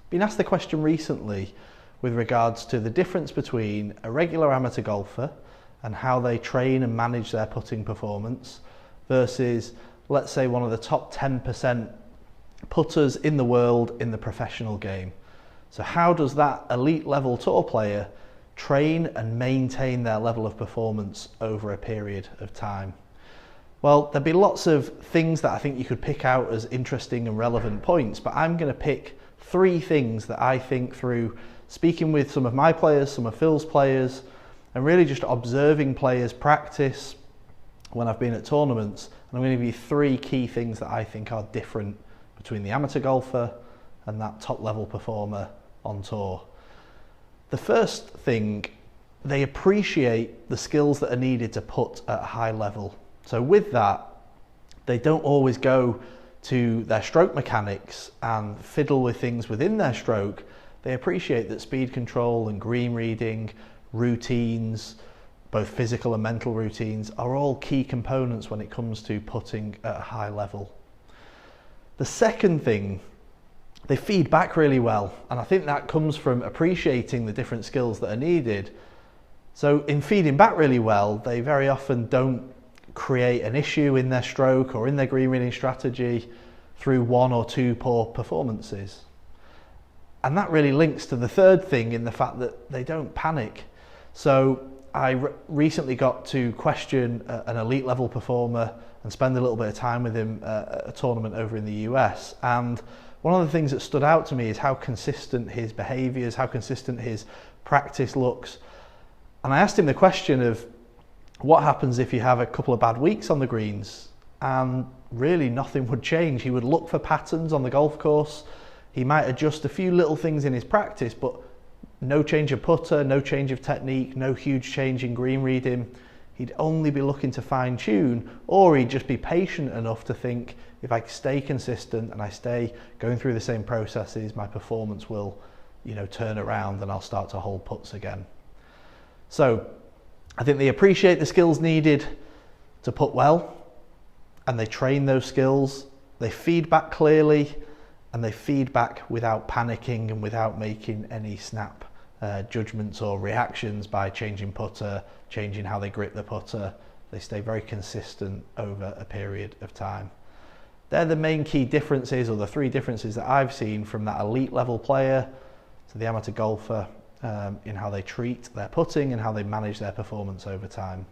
been asked the question recently with regards to the difference between a regular amateur golfer and how they train and manage their putting performance versus, let's say, one of the top 10% putters in the world in the professional game. So how does that elite level tour player train and maintain their level of performance over a period of time? Well, there'd be lots of things that I think you could pick out as interesting and relevant points, but I'm going to pick 3 things that I think, through speaking with some of my players, some of Phil's players, and really just observing players practice when I've been at tournaments, and I'm going to give you 3 key things that I think are different between the amateur golfer and that top level performer on tour. The first thing, they appreciate the skills that are needed to putt at a high level. So with that, they don't always go to their stroke mechanics and fiddle with things within their stroke. They appreciate that speed control and green reading, routines, both physical and mental routines, are all key components when it comes to putting at a high level. The second thing, they feed back really well, and I think that comes from appreciating the different skills that are needed. So in feeding back really well, they very often don't create an issue in their stroke or in their green reading strategy through 1 or 2 poor performances. And that really links to the third thing, in the fact that they don't panic. So I recently got to question an elite level performer and spend a little bit of time with him at a tournament over in the US. And one of the things that stood out to me is how consistent his behaviours, how consistent his practice looks. And I asked him the question of, what happens if you have a couple of bad weeks on the greens? And really nothing would change. He would look for patterns on the golf course. He might adjust a few little things in his practice, but no change of putter, no change of technique, no huge change in green reading. He'd only be looking to fine tune, or he'd just be patient enough to think, if I stay consistent and I stay going through the same processes, my performance will, turn around and I'll start to hold putts again. So I think they appreciate the skills needed to putt well, and they train those skills. They feed back clearly, and they feed back without panicking and without making any snap judgments or reactions by changing putter, changing how they grip the putter. They stay very consistent over a period of time. They're the main key differences, or the 3 differences that I've seen from that elite level player to the amateur golfer, in how they treat their putting and how they manage their performance over time.